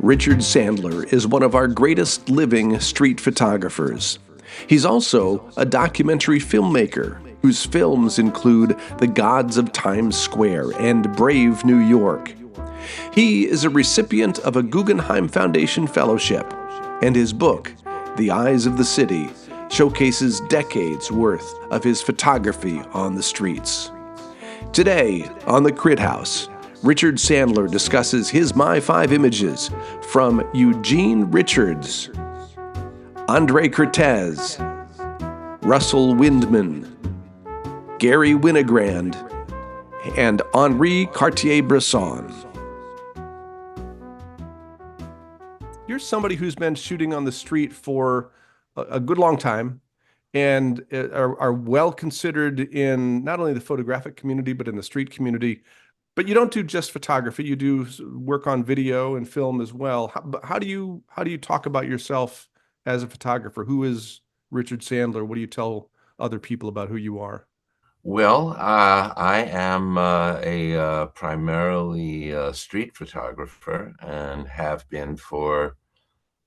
Richard Sandler is one of our greatest living street photographers. He's also a documentary filmmaker whose films include The Gods of Times Square and Brave New York. He is a recipient of a Guggenheim Foundation Fellowship, and his book, The Eyes of the City, showcases decades worth of his photography on the streets. Today, on the Crit House, Richard Sandler discusses his myFIVE images from Eugene Richards, André Kertész, Russell Windman, Garry Winogrand, and Henri Cartier-Bresson. You're somebody who's been shooting on the street for a good long time and are well considered in not only the photographic community, but in the street community. But you don't do just photography. You do work on video and film as well. How do you talk about yourself as a photographer? Who is Richard Sandler? What do you tell other people about who you are? Well, I am a primarily street photographer and have been for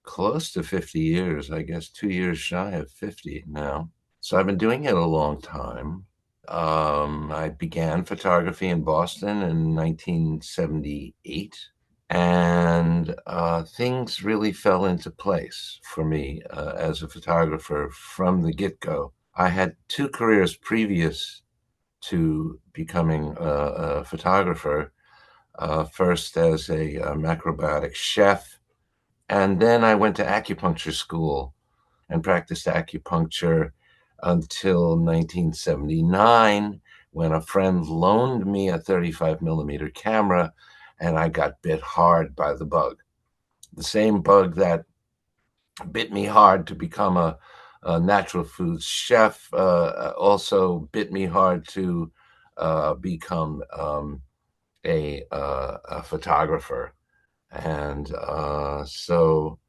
close to 50 years, I guess 2 years shy of 50 now. So I've been doing it a long time. I began photography in Boston in 1978, and things really fell into place for me as a photographer from the get-go. I had two careers previous to becoming a photographer, first as a macrobiotic chef, and then I went to acupuncture school and practiced acupuncture until 1979, when a friend loaned me a 35 millimeter camera and I got bit hard by the bug. The same bug that bit me hard to become a natural foods chef also bit me hard to become a photographer. And so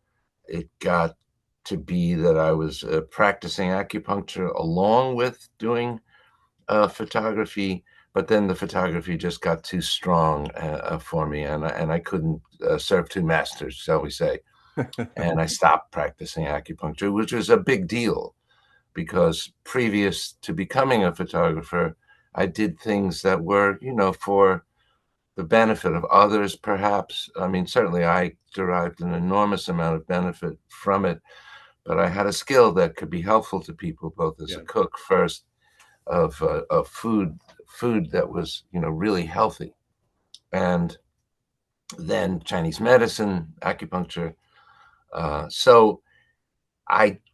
it got to be that I was practicing acupuncture along with doing photography, but then the photography just got too strong for me, and I couldn't serve two masters, shall we say. And I stopped practicing acupuncture, which was a big deal because previous to becoming a photographer, I did things that were, for the benefit of others, perhaps. I mean, certainly I derived an enormous amount of benefit from it, but I had a skill that could be helpful to people, both as a cook first of food that was, really healthy, and then Chinese medicine, acupuncture. So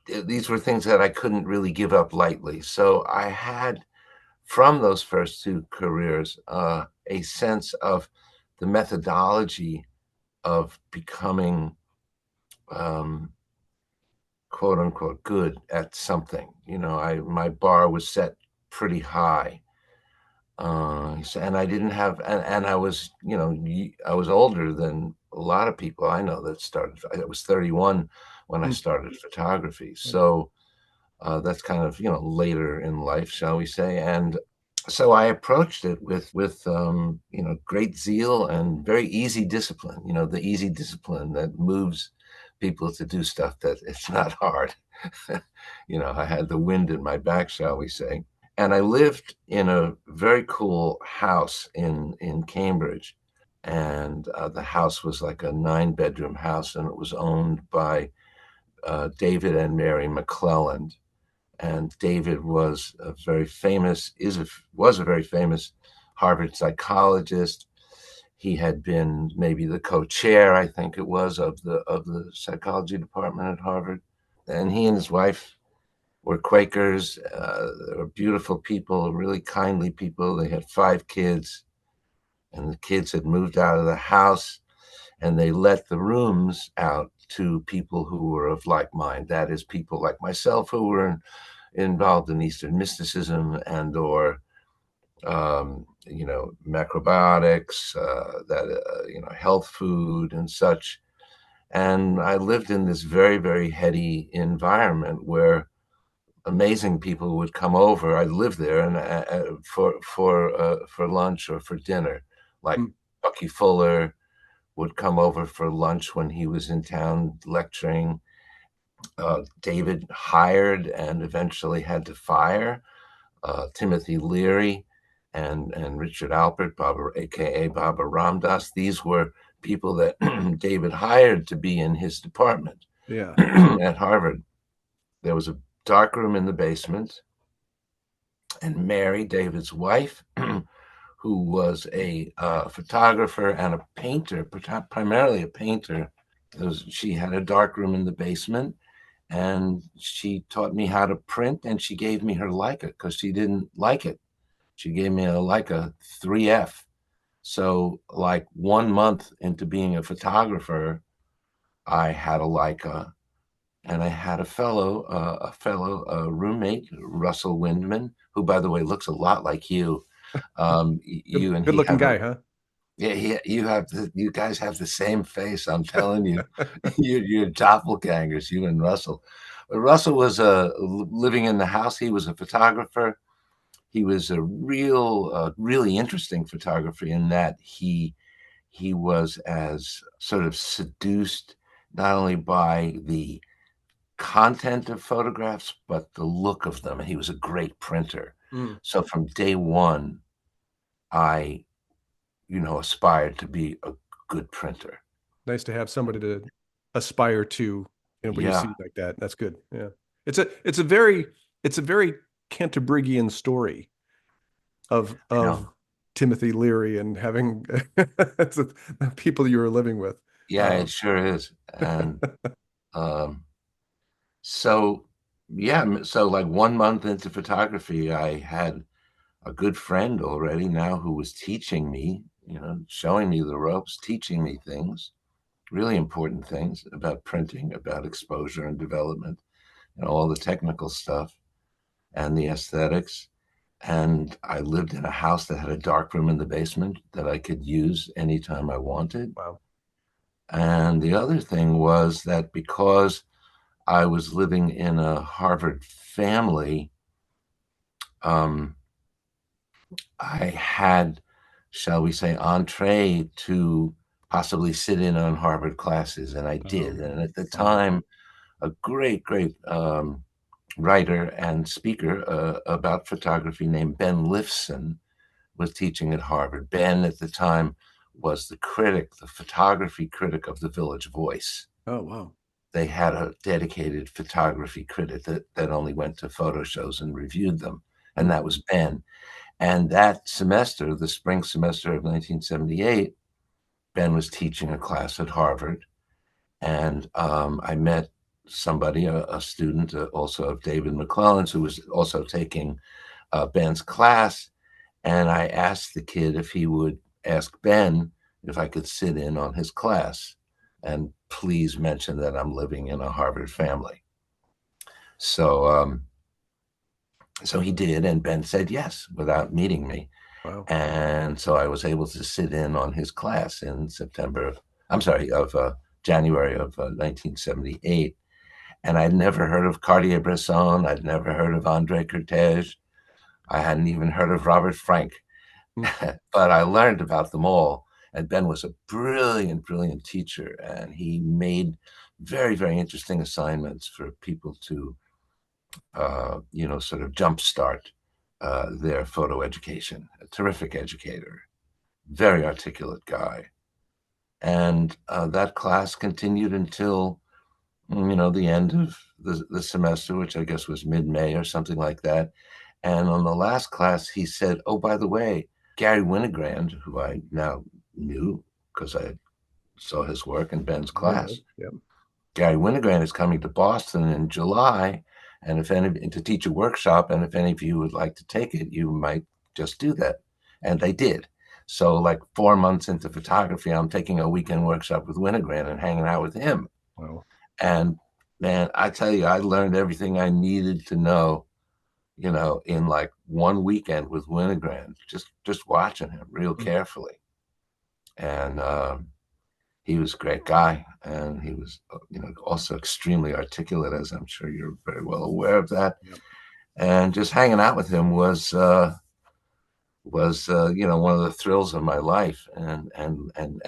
these were things that I couldn't really give up lightly. So I had, from those first two careers, a sense of the methodology of becoming, quote unquote, good at something. My bar was set pretty high. And I didn't have, and I was, I was older than a lot of people I know that started. I was 31 when I started photography. So that's kind of, later in life, shall we say. And so I approached it with great zeal and very easy discipline, the easy discipline that moves people to do stuff that it's not hard. I had the wind in my back, shall we say. And I lived in a very cool house in Cambridge. And the house was like a 9-bedroom house, and it was owned by David and Mary McClelland. And David was a very famous Harvard psychologist. He had been maybe the co-chair, I think it was, of the psychology department at Harvard. And he and his wife were Quakers. They were beautiful people, really kindly people. They had 5 kids, and the kids had moved out of the house, and they let the rooms out to people who were of like mind. That is, people like myself who were involved in Eastern mysticism and or macrobiotics, health food and such. And I lived in this very, very heady environment where amazing people would come over. I lived there and for lunch or for dinner, like Bucky Fuller, would come over for lunch when he was in town lecturing. David hired and eventually had to fire Timothy Leary and Richard Alpert, Baba, aka Baba Ramdas. These were people that David hired to be in his department at Harvard. There was a dark room in the basement, and Mary, David's wife, who was a photographer and a painter, primarily a painter, she had a dark room in the basement, and she taught me how to print, and she gave me her Leica because she didn't like it. She gave me a Leica 3F. So like 1 month into being a photographer, I had a Leica, and I had a fellow roommate, Russell Windman, who, by the way, looks a lot like you. You and Good he looking have guy, huh? Yeah, you guys have the same face. I'm telling you, you're doppelgangers, you and Russell. Russell was living in the house. He was a photographer. He was a really interesting photographer in that he was as sort of seduced not only by the content of photographs, but the look of them. And he was a great printer. Mm. So from day one, I, aspired to be a good printer. Nice to have somebody to aspire to, when you Yeah, see like that. That's good. Yeah. It's a very Cantabrigian story of I know. Timothy Leary and having the people you were living with. Yeah, it sure is. And um, so, yeah, so like 1 month into photography, I had a good friend already now who was teaching me, showing me the ropes, teaching me things, really important things about printing, about exposure and development, all the technical stuff and the aesthetics. And I lived in a house that had a dark room in the basement that I could use anytime I wanted. Wow. And the other thing was that because I was living in a Harvard family, um, I had, shall we say, entree to possibly sit in on Harvard classes, and I did. And at the Wow. time, a great writer and speaker about photography named Ben Lifson was teaching at Harvard. Ben at the time was the photography critic of the Village Voice. Oh, wow. They had a dedicated photography critic that only went to photo shows and reviewed them, and that was Ben. And that semester, the spring semester of 1978, Ben was teaching a class at Harvard, and I met somebody, a student also of David McClelland's, who was also taking Ben's class. And I asked the kid if he would ask Ben if I could sit in on his class and please mention that I'm living in a Harvard family. So, so he did, and Ben said yes without meeting me. Wow. And so I was able to sit in on his class in January of 1978. And I'd never heard of Cartier-Bresson. I'd never heard of André Kertész. I hadn't even heard of Robert Frank. But I learned about them all. And Ben was a brilliant teacher. And he made very interesting assignments for people to, sort of jumpstart their photo education. A terrific educator, very articulate guy. And that class continued until, the end of the semester, which I guess was mid-May or something like that. And on the last class, he said, oh, by the way, Garry Winogrand, who I now knew because I saw his work in Ben's class, Yeah. Garry Winogrand is coming to Boston in July, and to teach a workshop, and if any of you would like to take it, you might just do that. And they did. So like 4 months into photography, I'm taking a weekend workshop with Winogrand and hanging out with him. Wow. And man, I tell you, I learned everything I needed to know, in like one weekend with Winogrand, just watching him real carefully. And he was a great guy, and he was, also extremely articulate, as I'm sure you're very well aware of that. Yep. And just hanging out with him was was one of the thrills of my life, and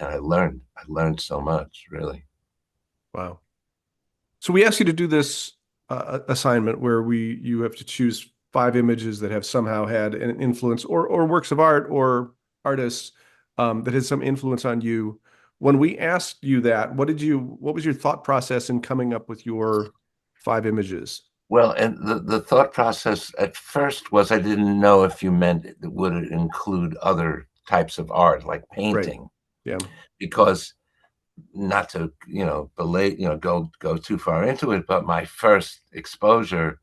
I learned so much, really. Wow. So we asked you to do this assignment where you have to choose five images that have somehow had an influence, or works of art or artists that had some influence on you. When we asked you that, what was your thought process in coming up with your five images? Well, and the thought process at first was I didn't know if you meant would it include other types of art like Right. painting, Yeah. because not to go too far into it, but my first exposure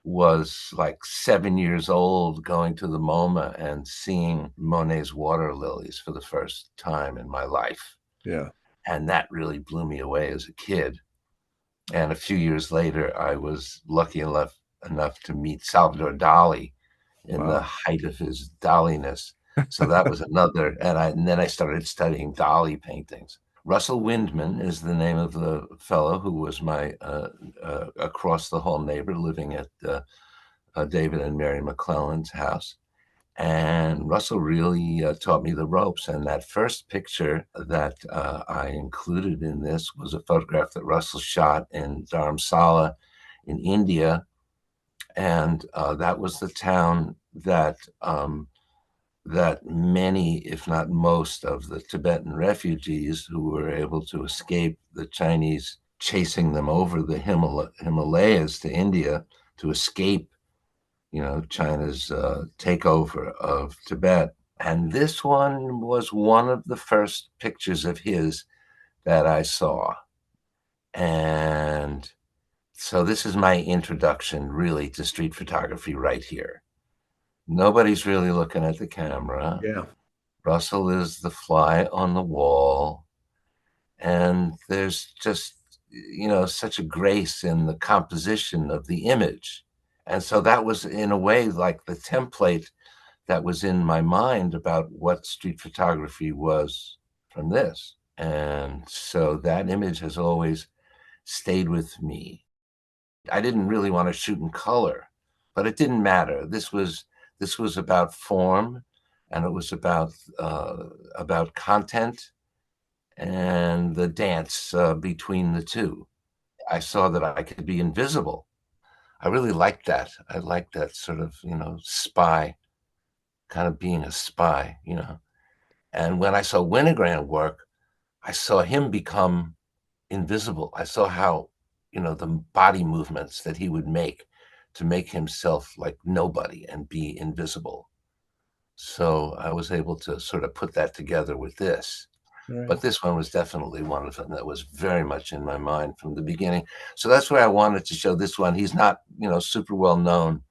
was like 7 years old, going to the MoMA and seeing Monet's water lilies for the first time in my life, Yeah. and that really blew me away as a kid. And a few years later, I was lucky enough to meet Salvador Dali in the Wow. height of his Daliness. So that was another, and then I started studying Dali paintings. Russell Windman is the name of the fellow who was my across the hall neighbor living at David and Mary McClellan's house. And Russell really taught me the ropes. And that first picture that I included in this was a photograph that Russell shot in Dharamsala in India. And that was the town that many, if not most, of the Tibetan refugees who were able to escape the Chinese chasing them over the Himalayas to India to escape China's takeover of Tibet. And this one was one of the first pictures of his that I saw. And so this is my introduction really to street photography right here. Nobody's really looking at the camera. Yeah. Russell is the fly on the wall. And there's just, such a grace in the composition of the image. And so that was, in a way, like the template that was in my mind about what street photography was from this. And so that image has always stayed with me. I didn't really want to shoot in color, but it didn't matter. This was about form, and it was about content and the dance between the two. I saw that I could be invisible. I really liked that. I liked that sort of, spy, kind of being a spy. And when I saw Winogrand work, I saw him become invisible. I saw how, the body movements that he would make to make himself like nobody and be invisible. So I was able to sort of put that together with this. Right. But this one was definitely one of them that was very much in my mind from the beginning. So that's why I wanted to show this one. He's not, super well known,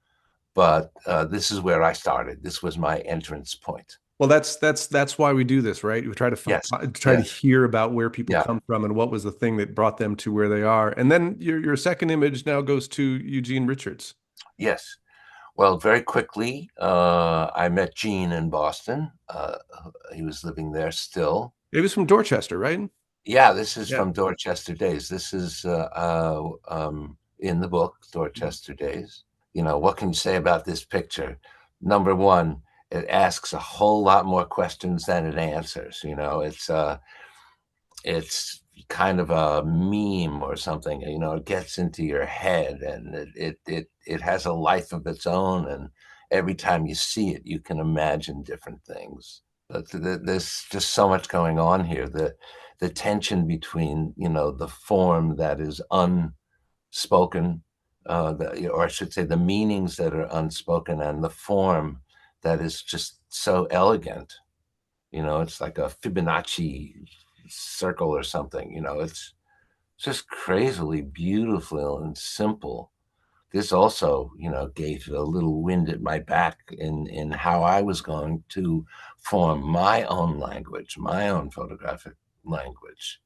but this is where I started. This was my entrance point. Well, that's why we do this, right? We try to Yes, try to yes, hear about where people yeah, come from and what was the thing that brought them to where they are. And then your second image now goes to Eugene Richards. yes. Well, very quickly, I met Gene in Boston. He was living there still. It was from Dorchester, right? Yeah, this is Yeah. from Dorchester Days. This is in the book, Dorchester Days. What can you say about this picture? Number one, it asks a whole lot more questions than it answers. It's kind of a meme or something. It gets into your head, and it has a life of its own. And every time you see it, you can imagine different things. But there's just so much going on here. The tension between the form that is unspoken, or I should say, the meanings that are unspoken, and the form that is just so elegant. It's like a Fibonacci circle or something. It's just crazily beautiful and simple. This also, gave a little wind at my back in how I was going to form my own language, my own photographic language.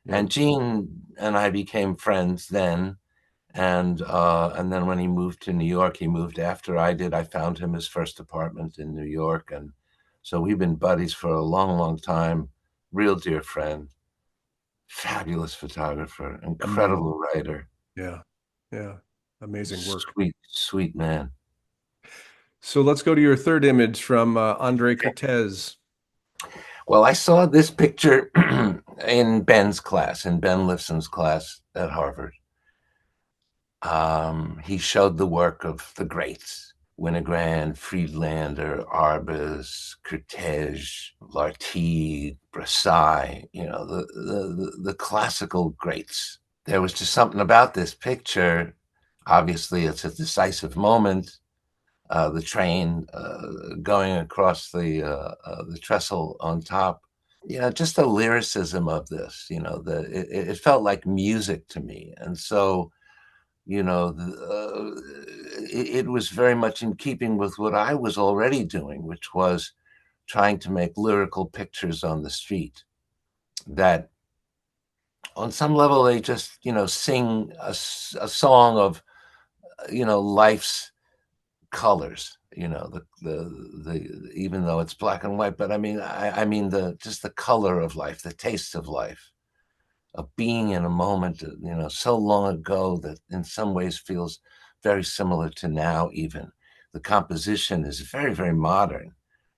Yeah. And Gene and I became friends then. And then when he moved to New York, he moved after I did. I found him his first apartment in New York, and so we've been buddies for a long, long time. Real dear friend, fabulous photographer, Amazing. incredible writer, Yeah. Yeah. Amazing work. sweet, sweet man. So let's go to your third image from André Kertész. Well, I saw this picture in Ben's class, in Ben Lifson's class at Harvard. He showed the work of the greats: Winogrand, Friedlander, Arbus, Kertész, Lartigue, Brassai, the classical greats. There was just something about this picture. Obviously, it's a decisive moment. The train going across the trestle on top. Just the lyricism of this. It felt like music to me, and so it was very much in keeping with what I was already doing, which was trying to make lyrical pictures on the street that, on some level, they just sing a song of life's colors, the even though it's black and white, but I mean the just the color of life, the taste of life, of being in a moment, so long ago that in some ways feels very similar to now. Even the composition is very, very modern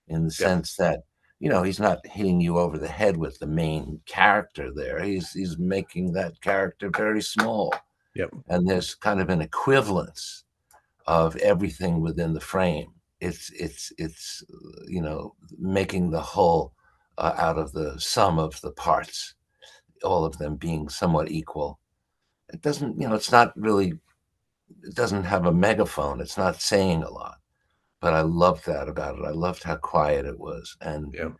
in the Yep. sense that he's not hitting you over the head with the main character there. He's making that character very small, Yep. and there's kind of an equivalence of everything within the frame. It's making the whole out of the sum of the parts, all of them being somewhat equal. It doesn't, it's not really, it doesn't have a megaphone. It's not saying a lot, but I loved that about it. I loved how quiet it was, and Yep.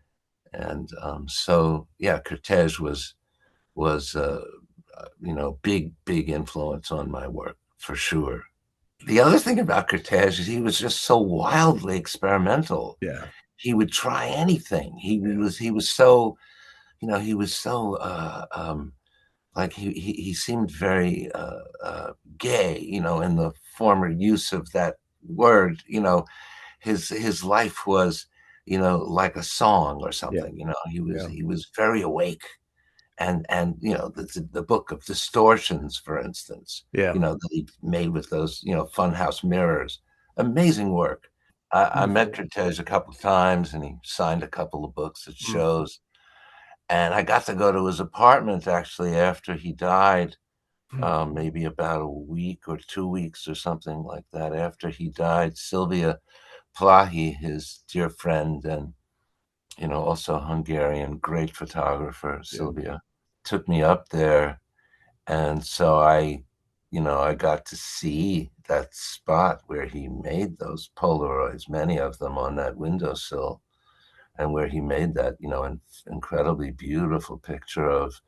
so yeah, Kertész was big influence on my work for sure. The other thing about Kertész is he was just so wildly experimental. Yeah. He would try anything. Yeah. He was so he was so like he seemed very gay, in the former use of that word. His life was, like a song or Yeah. something. He was Yeah. he was very awake, and the book of distortions, for instance, Yeah. that he made with those funhouse mirrors, amazing work. I met Beautiful. Kertész a couple of times, and he signed a couple of books at Mm. shows, and I got to go to his apartment actually after he died, Mm. maybe about a week or 2 weeks or something like that after he died. Sylvia Plahi, his dear friend and also Hungarian great photographer, Yeah. Sylvia, took me up there, and so I got to see that spot where he made those Polaroids, many of them on that windowsill, and where he made that incredibly beautiful picture of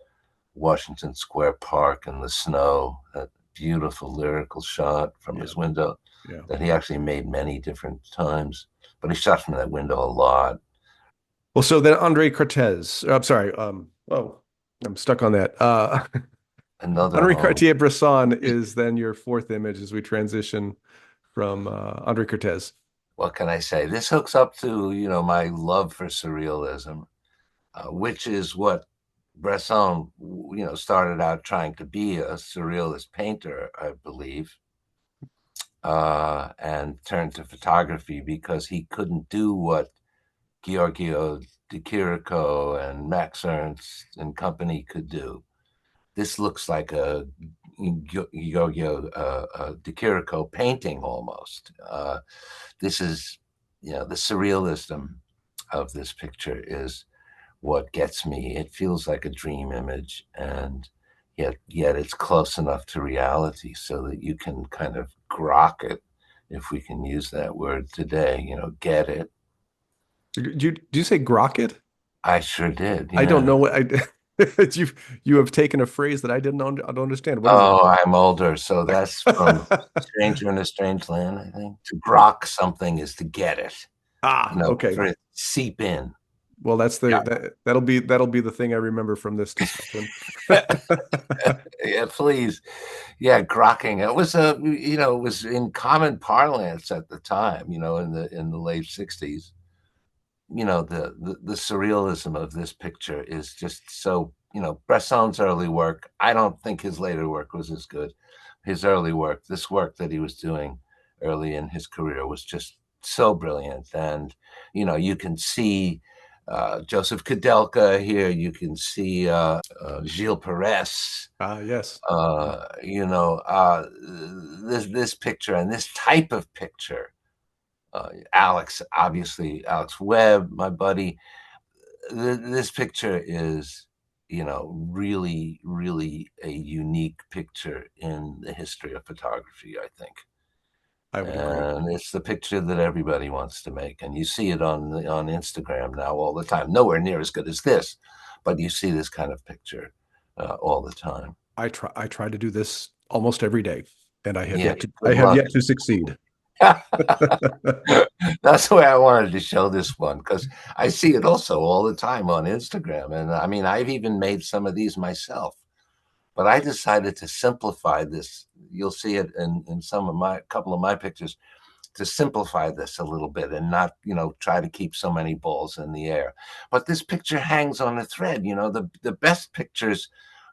Washington Square Park and the snow, that beautiful lyrical shot from Yeah. his window Yeah. that he actually made many different times, but he shot from that window a lot. Well, so then Andre Cortez, I'm sorry. Oh, I'm stuck on that. Another Henri home. Cartier-Bresson is then your fourth image as we transition from Andre Cortez. What can I say? This hooks up to, my love for surrealism, which is what Bresson, started out trying to be, a surrealist painter, I believe, and turned to photography because he couldn't do what Giorgio de Chirico and Max Ernst and company could do. This looks like a Giorgio de Chirico painting almost. This is, the surrealism of this picture is what gets me. It feels like a dream image, and yet it's close enough to reality so that you can kind of grok it, if we can use that word today. Get it. Do you say Grocket? I sure did. I don't Yeah. know what I you have taken a phrase that I don't understand. What is it? Oh, I'm older, so that's from Stranger in a Strange Land, I think. To grok something is to get it, Ah, for okay. it to seep in. Well, Yeah. that'll be the thing I remember from this discussion. Yeah, please. Yeah, grokking. It was it was in common parlance at the time, in the late 60s. The surrealism of this picture is just so, Bresson's early work. I don't think his later work was as good. His early work, this work that he was doing early in his career, was just so brilliant. And, you can see Joseph Kudelka here. You can see Gilles Perez. Ah, yes. This picture and this type of picture. Alex, obviously, Alex Webb, my buddy. This picture is, really, really a unique picture in the history of photography, I think. I would agree. And it's the picture that everybody wants to make, and you see it on Instagram now all the time. Nowhere near as good as this, but you see this kind of picture all the time. I try to do this almost every day, and Yeah, I good have luck. yet to succeed. That's the way I wanted to show this one, because I see it also all the time on Instagram. And I mean, I've even made some of these myself, but I decided to simplify this. You'll see it in couple of my pictures, to simplify this a little bit and not, try to keep so many balls in the air. But this picture hangs on a thread. The best pictures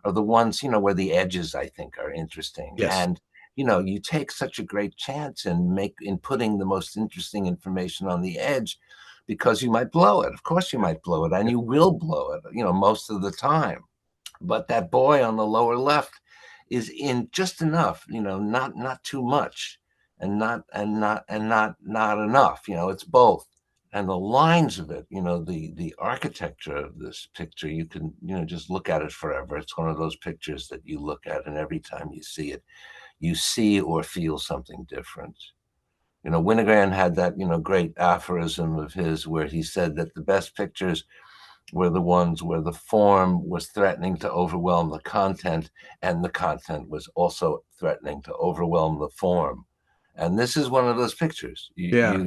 are the ones, where the edges, I think, are interesting. Yes. And, you take such a great chance in putting the most interesting information on the edge, because you might blow it. Of course you might blow it, and you will blow it, most of the time. But that boy on the lower left is in just enough, not too much, and not enough. It's both. And the lines of it, the architecture of this picture, you can, just look at it forever. It's one of those pictures that you look at, and every time you see it, you see or feel something different. Winogrand had that, great aphorism of his where he said that the best pictures were the ones where the form was threatening to overwhelm the content, and the content was also threatening to overwhelm the form. And this is one of those pictures. Yeah,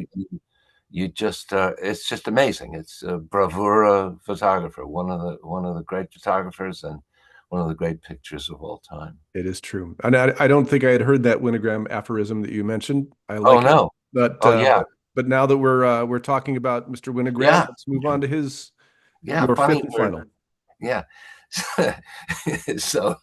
You just it's just amazing. It's a bravura photographer, one of the great photographers, and one of the great pictures of all time. it is true. And I don't think I had heard that Winogram aphorism that you mentioned. I Oh like it, no. but Oh yeah. but now that we're talking about Mr. Winogrand, Yeah. let's move on to Yeah. your Funny fifth and word. final. Yeah. So,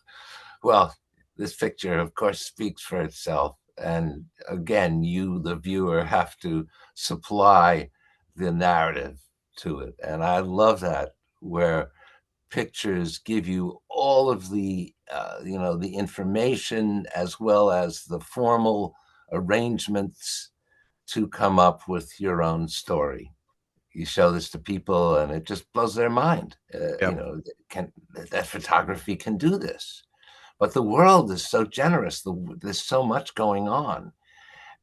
well, this picture, of course, speaks for itself. And again, you, the viewer, have to supply the narrative to it. And I love that, where pictures give you all of the information, as well as the formal arrangements to come up with your own story. You show this to people and it just blows their mind. Yep. Can that photography can do this? But the world is so generous. There's so much going on,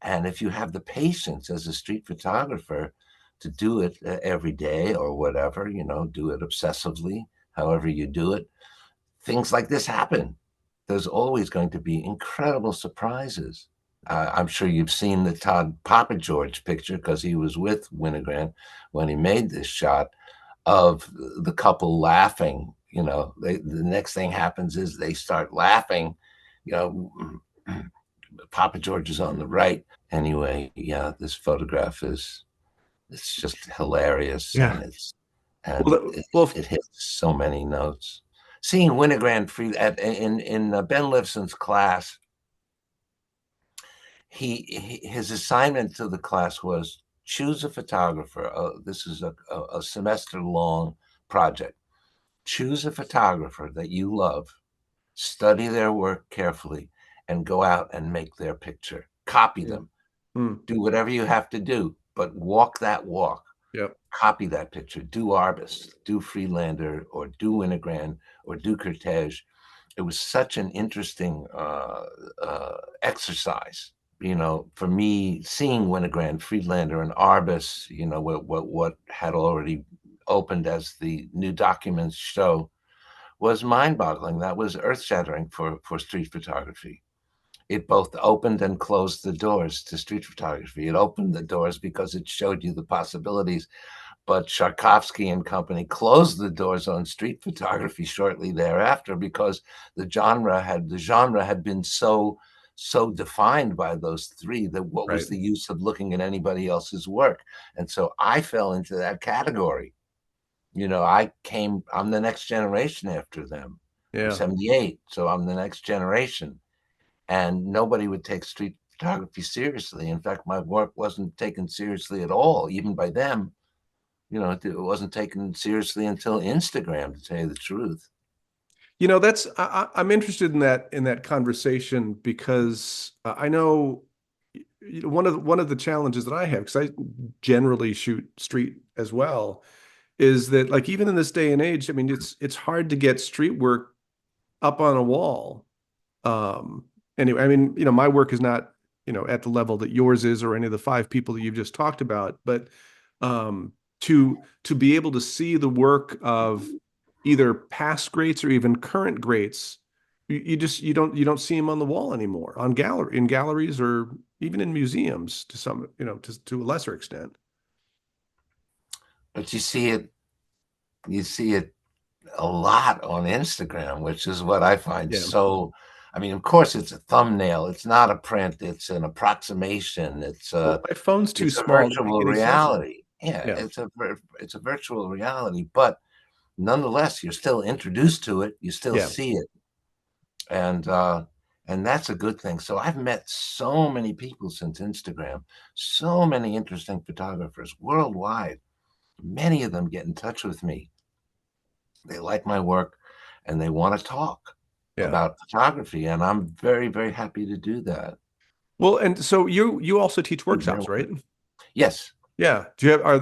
and if you have the patience as a street photographer to do it every day or whatever, do it obsessively, however you do it, things like this happen. There's always going to be incredible surprises. I'm sure you've seen the Todd Papa George picture, because he was with Winogrand when he made this shot of the couple laughing. The next thing happens is they start laughing. You know, Papa George is on the right. Anyway, yeah, this photograph it's just hilarious, Yeah. and Well, well, it hits so many notes. Seeing Winogrand in Ben Lifson's class, his assignment to the class was choose a photographer. This is a semester long project. Choose a photographer that you love, study their work carefully, and go out and make their picture. Copy yeah. them. Mm, Do whatever you have to do, but walk that walk. yep. Copy that picture. Do Arbus, do Friedlander, or do Winogrand, or do Kertész. It was such an interesting exercise. For me, seeing Winogrand, Friedlander, and Arbus, what had already opened as the new documents show, was mind-boggling. That was earth-shattering for street photography. It both opened and closed the doors to street photography. It opened the doors because it showed you the possibilities, but Sharkovsky and company closed the doors on street photography shortly thereafter, because the genre had been so defined by those three that what Right. was the use of looking at anybody else's work? And so I fell into that category. I'm the next generation after them. I'm Yeah. 78, so I'm the next generation. And nobody would take street photography seriously. In fact, my work wasn't taken seriously at all, even by them. It wasn't taken seriously until Instagram, to tell you the truth. That's I'm interested in that conversation because I know one of the challenges that I have, because I generally shoot street as well, is that like even in this day and age, I mean, it's hard to get street work up on a wall. Um, anyway, I mean, my work is not, at the level that yours is or any of the five people that you've just talked about, but um, to be able to see the work of either past greats or even current greats, you don't see them on the wall anymore, in galleries or even in museums to some, to a lesser extent. But you see it a lot on Instagram, which is what I find Yeah. so. I mean, of course, it's a thumbnail. It's not a print. It's an approximation. It's Well, a my phone's too it's a small to make virtual any sense. reality. Yeah, Yeah. it's a virtual reality, but nonetheless, you're still introduced to it. You still Yeah. see it, and uh, and that's a good thing. So I've met so many people since Instagram, so many interesting photographers worldwide. Many of them get in touch with me. They like my work, and they want to talk Yeah. about photography, and I'm very, very happy to do that. Well, and so you also teach Do their workshops, right? work. Yes. Yeah. Do you have are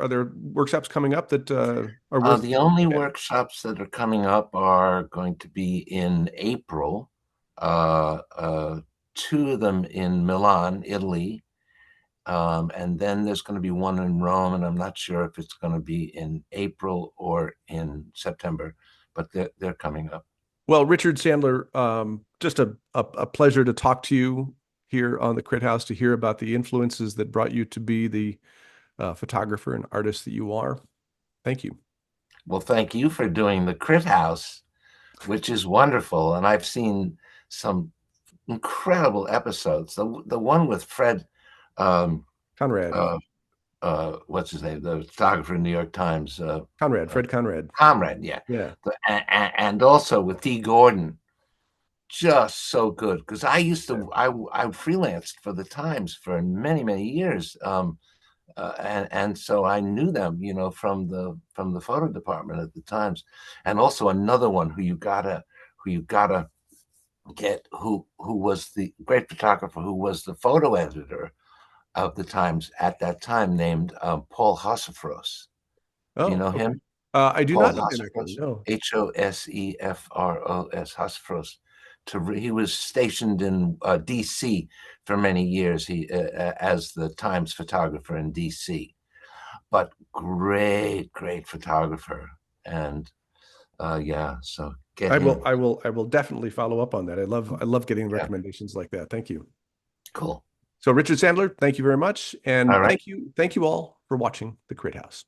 there workshops coming up that are worth The only attending? workshops that are coming up are going to be in April. Uh, uh, Two of them in Milan, Italy, and then there's going to be one in Rome, and I'm not sure if it's going to be in April or in September, but they're coming up. Well, Richard Sandler, just a pleasure to talk to you here on the Crit House to hear about the influences that brought you to be the photographer and artist that you are. Thank you. Well, thank you for doing the Crit House, which is wonderful, and I've seen some incredible episodes. The one with Fred, um, Conrad, uh, what's his name, the photographer in New York Times, uh, Fred Conrad. Comrade, yeah, Yeah. and also with Dee Gordon, just so good. Because I freelanced for the Times for many years, and so I knew them, from the photo department at the Times, and also another one who you gotta get who was the great photographer who was the photo editor of the Times at that time, named Paul Hosefros. Do you Oh, know okay. him? I do Paul not know him actually. Hosefros, No. Hosefros, Hosefros. He was stationed in D.C. for many years. As the Times photographer in D.C. But great photographer, and yeah. So get him. I will definitely follow up on that. I love getting Yeah, recommendations like that. Thank you. cool. So Richard Sandler, thank you very much. All And right. thank you all for watching The Crit House.